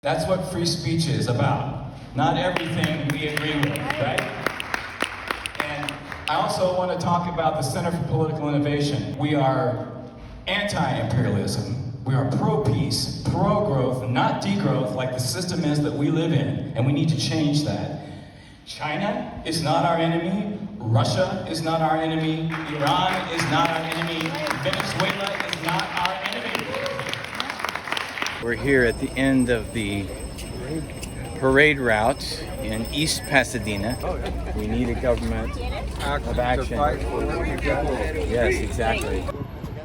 That's what free speech is about. Not everything we agree with, right? And I also want to talk about the Center for Political Innovation. We are anti-imperialism. We are pro-peace, pro-growth, not degrowth like the system is that we live in, and we need to change that. China is not our enemy. Russia is not our enemy. Iran is not our enemy. Venezuela is not our enemy. We're here at the end of the parade route in East Pasadena. We need a government of action. Yes, exactly.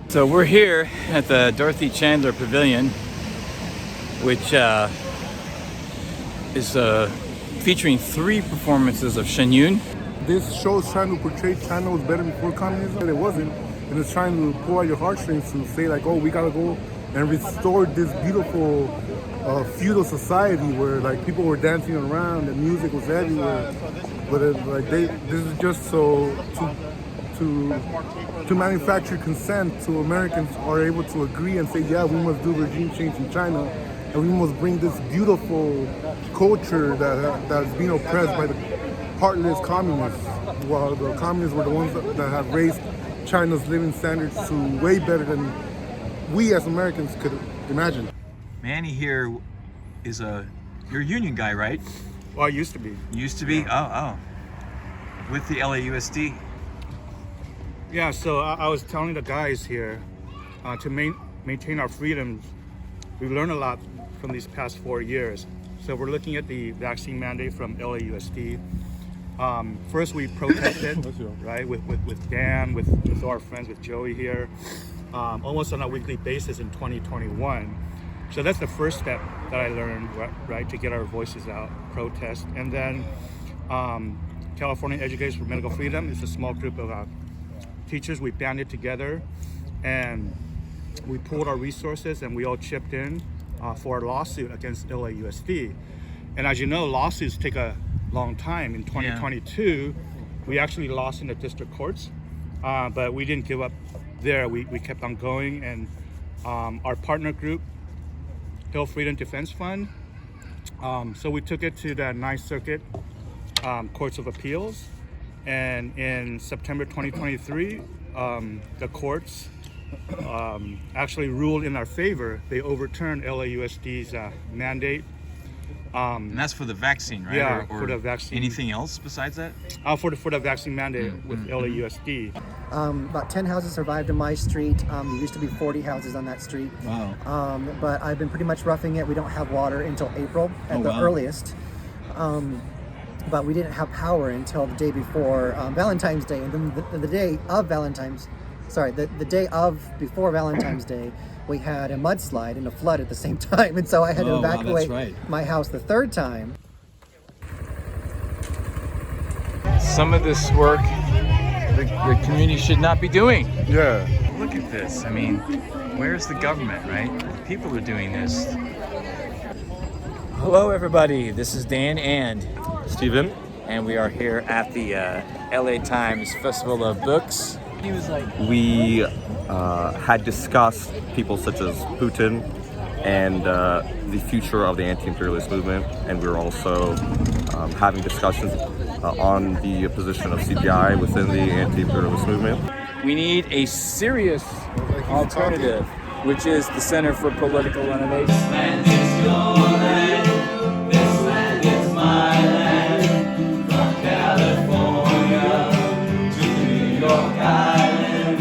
So we're here at the Dorothy Chandler Pavilion, which is featuring 3 performances of Shen Yun. This show is trying to portray China was better before communism, but it wasn't. And it's trying to pull out your heartstrings to say like, oh, we gotta go and restore this beautiful feudal society where like people were dancing around and music was everywhere. But this is just so to manufacture consent so Americans are able to agree and say, yeah, we must do regime change in China, and we must bring this beautiful culture that's being oppressed by the heartless communists, while the communists were the ones that have raised China's living standards to way better than we as Americans could imagine. Manny here is you're a union guy, right? Well, I used to be. Used to be? Oh. With the LAUSD. Yeah, so I was telling the guys here to maintain our freedoms. We've learned a lot from these past 4 years. So we're looking at the vaccine mandate from LAUSD. First we protested, right, with Dan, with our friends, with Joey here, almost on a weekly basis in 2021. So that's the first step that I learned, right, to get our voices out, protest. And then California Educators for Medical Freedom is a small group of teachers. We banded together and we pooled our resources and we all chipped in for a lawsuit against LAUSD. And as you know, lawsuits take a long time. In 2022, we actually lost in the district courts, but we didn't give up there. We kept on going, and our partner group, Hill Freedom Defense Fund, so we took it to the Ninth Circuit Courts of Appeals, and in September 2023, the courts actually ruled in our favor. They overturned LAUSD's mandate. And that's for the vaccine, right? Yeah, or for the vaccine. Anything else besides that? For the vaccine mandate with LAUSD. About 10 houses survived in my street. There used to be 40 houses on that street. Wow. But I've been pretty much roughing it. We don't have water until April at the earliest. But we didn't have power until the day before Valentine's Day. And then the day of the day before Valentine's Day, we had a mudslide and a flood at the same time. And so I had to evacuate my house the 3rd time. Some of this work the community should not be doing. Yeah. Look at this. I mean, where's the government, right? The people are doing this. Hello everybody, this is Dan and Steven. And we are here at the LA Times Festival of Books. He was like, We had discussed people such as Putin and the future of the anti-imperialist movement, and we were also having discussions on the position of CPI within the anti-imperialist movement. we need a serious alternative, which is the Center for Political Innovation. This land is your land. This land is my land. From California to New York Island.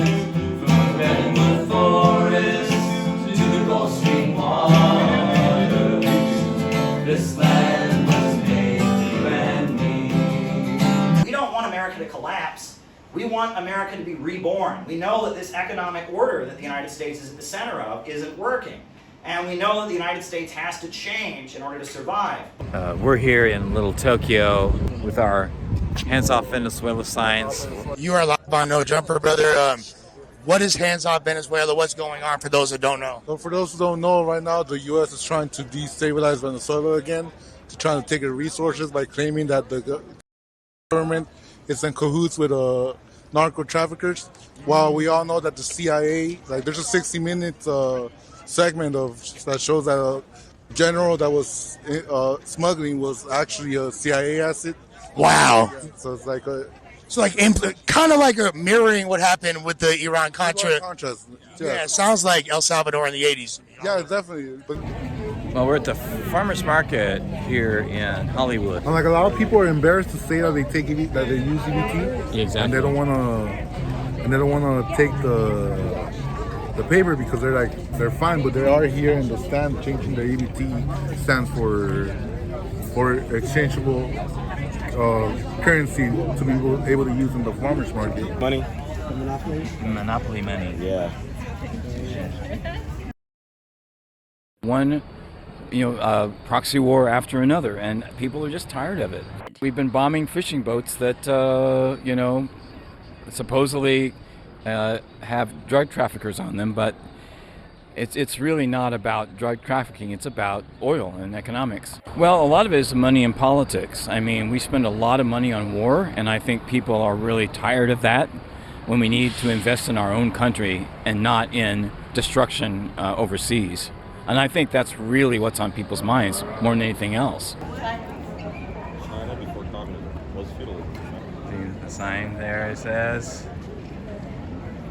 From Redwood Forest to the Gulf Stream waters. This land was made for you and me. We don't want America to collapse. We want America to be reborn. We know that this economic order that the United States is at the center of isn't working. And we know that the United States has to change in order to survive. We're here in Little Tokyo with our Hands Off Venezuela signs. You are live on No Jumper, brother. What is Hands Off Venezuela? What's going on for those that don't know? So for those who don't know, right now the U.S. is trying to destabilize Venezuela again, to try to take its resources by claiming that the government is in cahoots with narco traffickers. While we all know that the CIA, like there's a 60-minute segment that shows that General that was smuggling was actually a CIA asset. Wow. So it's like a So like kind of like mirroring what happened with the Iran-Contra. Contras. Yeah, it sounds like El Salvador in the 80s. Yeah, definitely. But Well, we're at the farmers market here in Hollywood. like a lot of people are embarrassed to say that they take that they use EBT. Exactly. And they don't want to take the paper because they're fine, but they are here in the stand changing their EBT stands for exchangeable currency to be able to use in the farmers market. Money. Monopoly money. Yeah. One, proxy war after another, and people are just tired of it. We've been bombing fishing boats that, supposedly have drug traffickers on them, but it's really not about drug trafficking. It's about oil and economics. Well, a lot of it is money and politics. I mean, we spend a lot of money on war, and I think people are really tired of that when we need to invest in our own country and not in destruction overseas. And I think that's really what's on people's minds more than anything else. China before communism was feudalism. See the sign there, it says.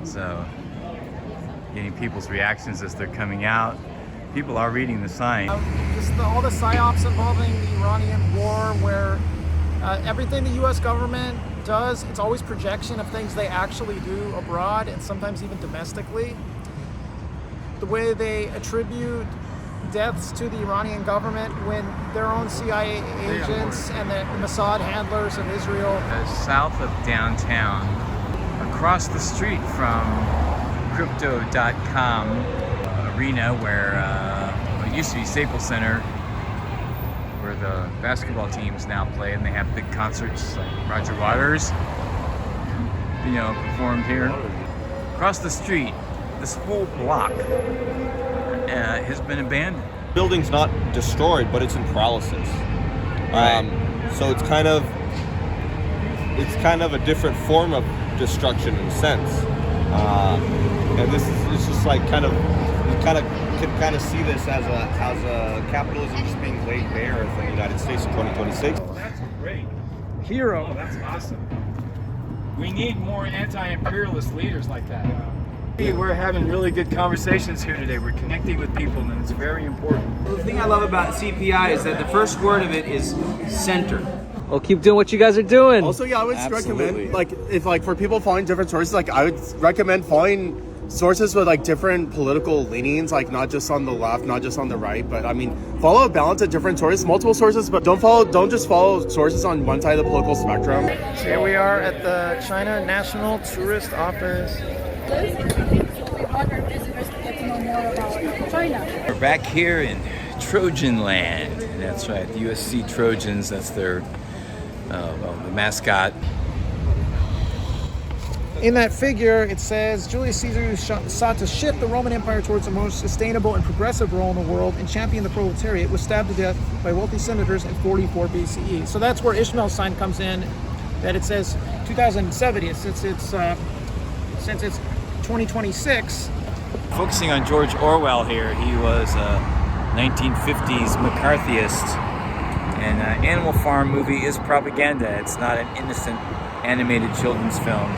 So, getting people's reactions as they're coming out. People are reading the sign. All the psyops involving the Iranian war, where everything the U.S. government does, it's always projection of things they actually do abroad and sometimes even domestically. The way they attribute deaths to the Iranian government when their own CIA agents and the Mossad handlers of Israel. South of downtown, across the street from Crypto.com arena where it used to be Staples Center, where the basketball teams now play, and they have big concerts like Roger Waters, performed here. Across the street, this whole block has been abandoned. Building's not destroyed, but it's in paralysis. Right. So it's kind of a different form of destruction in a sense. And it's just like you can kind of see this as a capitalism just being laid bare in the United States in 2026. Oh, that's great. Hero. Oh, that's awesome. We need more anti-imperialist leaders like that. We're having really good conversations here today. We're connecting with people, and it's very important. The thing I love about CPI is that the first word of it is center. Well, keep doing what you guys are doing. Also, yeah, I would recommend, if for people following different sources, I would recommend following sources with different political leanings, not just on the left, not just on the right, but follow a balance of different sources, multiple sources, but don't just follow sources on one side of the political spectrum. Here we are at the China National Tourist Office. We want our visitors to get to know more about China. We're back here in Trojan Land. That's right, the USC Trojans. That's their the mascot. In that figure, it says Julius Caesar sought to shift the Roman Empire towards a more sustainable and progressive role in the world and champion the proletariat, was stabbed to death by wealthy senators in 44 BCE. So that's where Ishmael's sign comes in, that it says 2070, since it's 2026. Focusing on George Orwell here, he was a 1950s McCarthyist, and Animal Farm movie is propaganda. It's not an innocent animated children's film.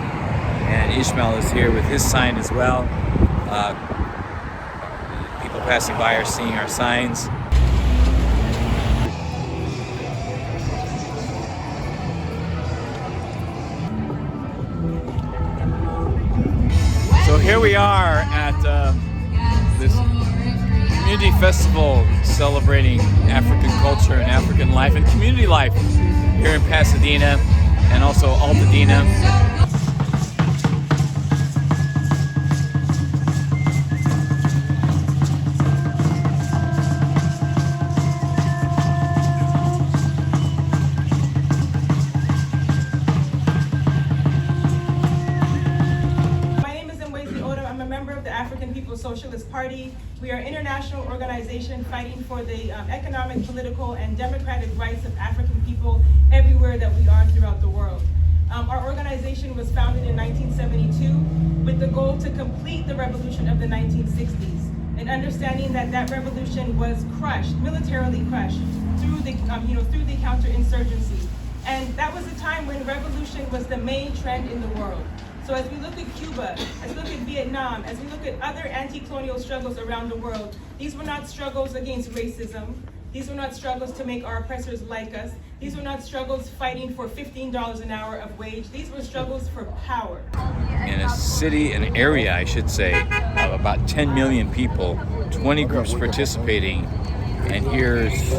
And Ishmael is here with his sign as well. People passing by are seeing our signs. So here we are at this community festival celebrating African culture and African life and community life here in Pasadena and also Altadena. Socialist Party. We are an international organization fighting for the economic, political, and democratic rights of African people everywhere that we are throughout the world. Our organization was founded in 1972 with the goal to complete the revolution of the 1960s and understanding that that revolution was crushed, militarily crushed, through the through the counterinsurgency. And that was a time when revolution was the main trend in the world. So as we look at Cuba, as we look at Vietnam, as we look at other anti-colonial struggles around the world, these were not struggles against racism. These were not struggles to make our oppressors like us. These were not struggles fighting for $15 an hour of wage. These were struggles for power. In a city, an area, I should say, of about 10 million people, 20 groups participating, and here's the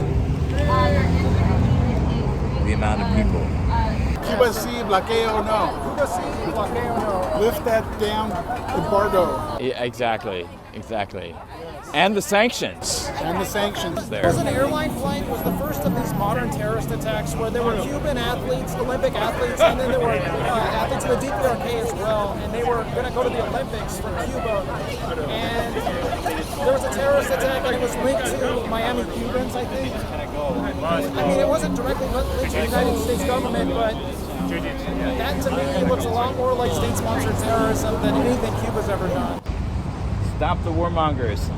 amount of people. Cuba sí, bloqueo no. Cuba sí, bloqueo no. Lift that damn embargo. Yeah, exactly. And the sanctions. There was an airline flight. It was the first of these modern terrorist attacks where there were Cuban athletes, Olympic athletes, and then there were athletes in the DPRK as well. And they were going to go to the Olympics from Cuba. And there was a terrorist attack, and it was linked to Miami Cubans, I think. I mean, it wasn't directly linked to the United States government, but that to me looks a lot more like state-sponsored terrorism than anything Cuba's ever done. Stop the warmongers.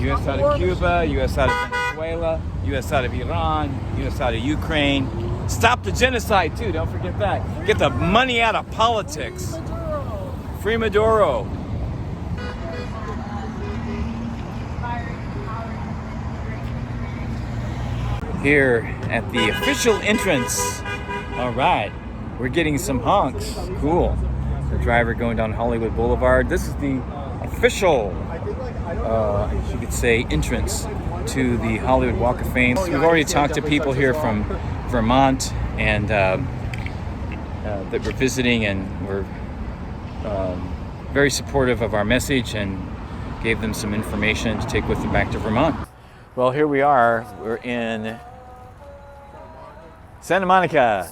U.S. out of Cuba, U.S. out of Venezuela, U.S. out of Iran, U.S. out of Ukraine. Stop the genocide too, don't forget that. Get the money out of politics. Free Maduro. Here at the official entrance. All right, we're getting some honks. Cool. The driver going down Hollywood Boulevard. This is the official, you could say, entrance to the Hollywood Walk of Fame. We've already talked to people here from Vermont and that we're visiting, and were very supportive of our message and gave them some information to take with them back to Vermont. Well, here we are. We're in Santa Monica,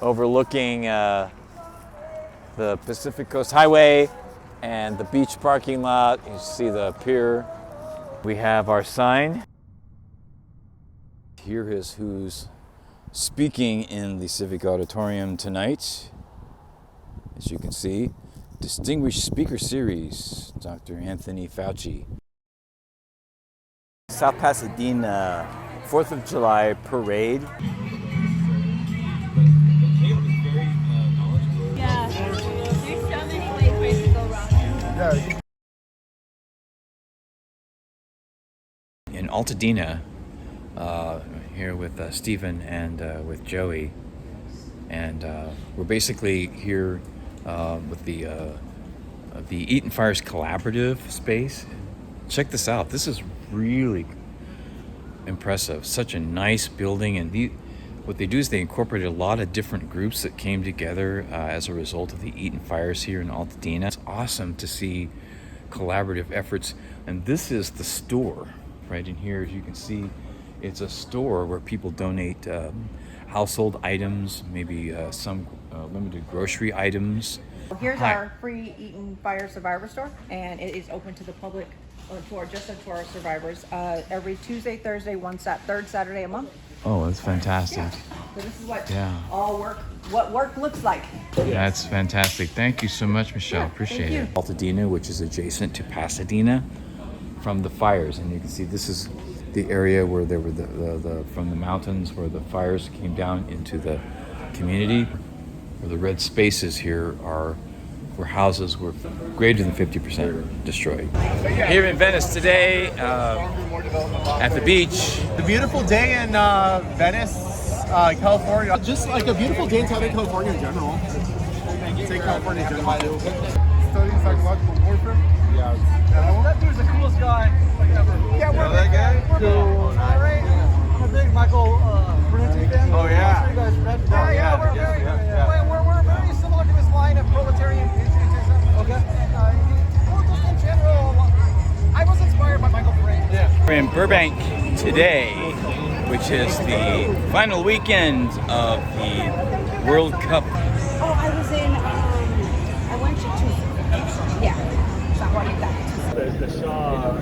overlooking the Pacific Coast Highway and the beach parking lot. You see the pier. We have our sign. Here is who's speaking in the Civic Auditorium tonight. As you can see, Distinguished Speaker Series, Dr. Anthony Fauci. South Pasadena, 4th of July parade. Yeah, there's so many ways to go wrong. In Altadena, here with Stephen and with Joey, and we're basically here with the Eat and Fires Collaborative space. Check this out. This is really impressive. Such a nice building, and what they do is they incorporated a lot of different groups that came together as a result of the Eat and Fires here in Altadena. It's awesome to see collaborative efforts, and this is the store right in here. As you can see, it's a store where people donate household items, maybe some limited grocery items. Here's our free Eat and Fire Survivor Store, and it is open to the public, to our survivors, every Tuesday, Thursday, third Saturday a month. Oh, that's fantastic. Yeah. So this is what Yeah. what work looks like. That's fantastic. Thank you so much, Michelle. Yeah, appreciate thank it. Altadena, which is adjacent to Pasadena from the fires, and you can see this is the area where there were the from the mountains where the fires came down into the community. Where the red spaces here are where houses were greater than 50% destroyed. Here in Venice today, at the beach. A beautiful day in Venice, California. Just like a beautiful day in Southern California in general. Say California in general. Studying psychological warfare? Yeah. That dude's the coolest guy ever. Yeah, we're that guy? Cool. All right. I'm a big Michael Brunty fan. Oh, yeah. I'm sure you guys read. We're very similar to this line of proletarian patriotism. Okay. Well, just in general, I was inspired by Michael Brunty. We're in Burbank today, which is the final weekend of the World Cup. Oh, I was in, I went to Tuesday. Yeah. So what you got? The Shah,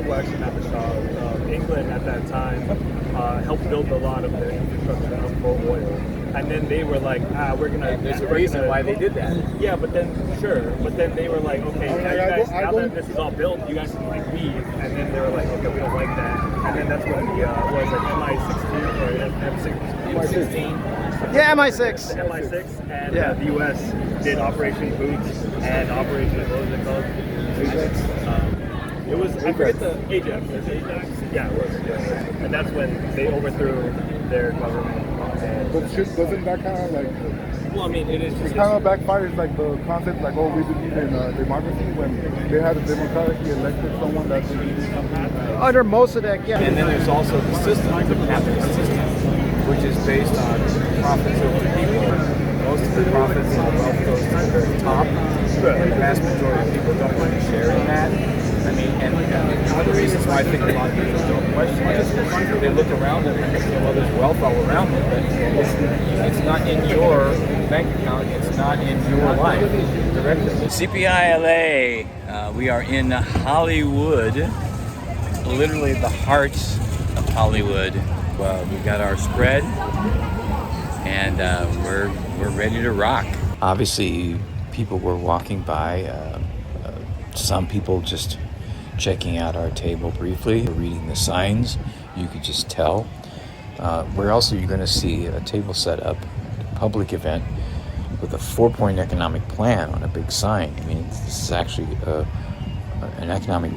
well actually not the Shah, England at that time helped build a lot of the infrastructure for oil. And then they were like, we're gonna. There's a reason why they did that. Yeah, but then but then they were like, okay, now that this is all built, you guys can like leave. And then they were like, okay, we don't like that. And then that's when the was like MI16 or M16. Yeah, MI6. The MI6 and the US did Operation Boots and Operation, what was it called? It was, I forget the Ajax. Is it Ajax? Yeah, it was. Yeah. And that's when they overthrew their government. But doesn't that kind of like... Well, I mean, it is just... It kind of backfires like the concept like, oh, we believe in democracy when they had a democratically elected someone that believed in something. Under Mossadegh, yeah. And then there's also the system, the capitalist system, which is based on profits over the people. Most of the profits and the wealth goes to the very top. The vast majority of people don't want to share in that. I mean, and one of the reasons why I think a lot of people don't question it is because they look around them and they say, well, there's wealth all around them, but it's not in your bank account, it's not in your life directly. CPILA, we are in Hollywood, literally the heart of Hollywood. We got our spread, and we're ready to rock. Obviously, people were walking by. Some people just checking out our table briefly, reading the signs. You could just tell. Where else are you going to see a table set up, a public event, with a 4-point economic plan on a big sign? I mean, this is actually an economic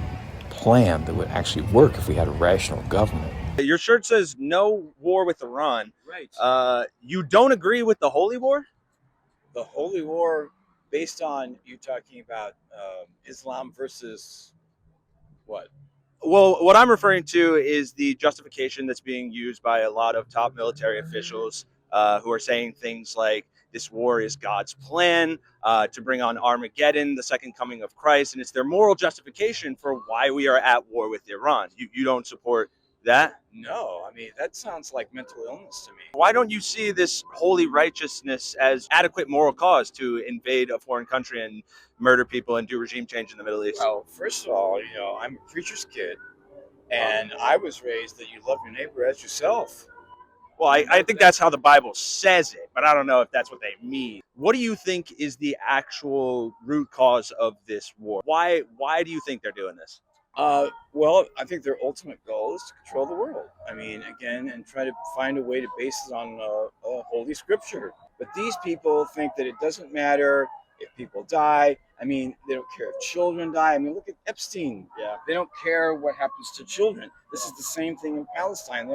plan that would actually work if we had a rational government. Your shirt says no war with Iran. Right. You don't agree with the Holy War? The Holy War, based on you talking about Islam versus what? Well, what I'm referring to is the justification that's being used by a lot of top military officials who are saying things like this war is God's plan to bring on Armageddon, the second coming of Christ, and it's their moral justification for why we are at war with Iran. You don't support that? No, I mean, that sounds like mental illness to me. Why don't you see this holy righteousness as adequate moral cause to invade a foreign country and murder people and do regime change in the Middle East? Well, first of all, I'm a preacher's kid, and I was raised that you love your neighbor as yourself. Well, I think that's how the Bible says it, but I don't know if that's what they mean. What do you think is the actual root cause of this war? Why do you think they're doing this? Well, I think their ultimate goal is to control the world. I mean, again, and try to find a way to base it on Holy Scripture. But these people think that it doesn't matter if people die. I mean, they don't care if children die. I mean, look at Epstein. Yeah. They don't care what happens to children. This is the same thing in Palestine.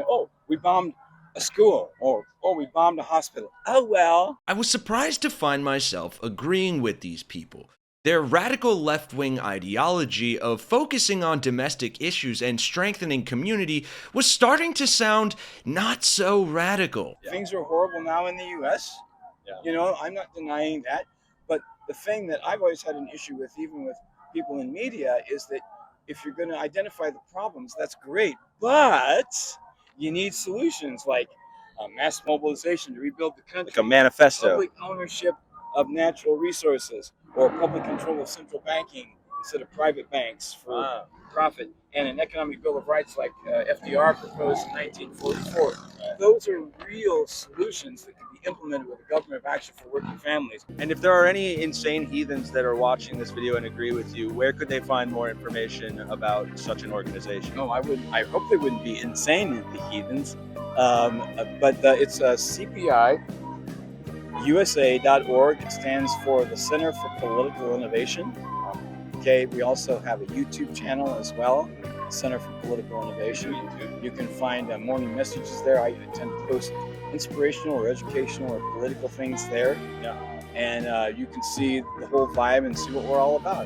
We bombed a school, or we bombed a hospital. Oh, well. I was surprised to find myself agreeing with these people. Their radical left-wing ideology of focusing on domestic issues and strengthening community was starting to sound not so radical. Things are horrible now in the U.S. Yeah. I'm not denying that. But the thing that I've always had an issue with, even with people in media, is that if you're going to identify the problems, that's great. But you need solutions like mass mobilization to rebuild the country. Like a manifesto. Public ownership of natural resources, or public control of central banking instead of private banks for profit, and an economic bill of rights like FDR proposed in 1944. Those are real solutions that can be implemented with a government of action for working families. And if there are any insane heathens that are watching this video and agree with you, where could they find more information about such an organization? No, I hope they wouldn't be insane, the heathens. But it's CPIUSA.org. It stands for the Center for Political Innovation. Okay, we also have a YouTube channel as well, Center for Political Innovation. You can find morning messages there. I tend to post inspirational or educational or political things there. Yeah. And you can see the whole vibe and see what we're all about.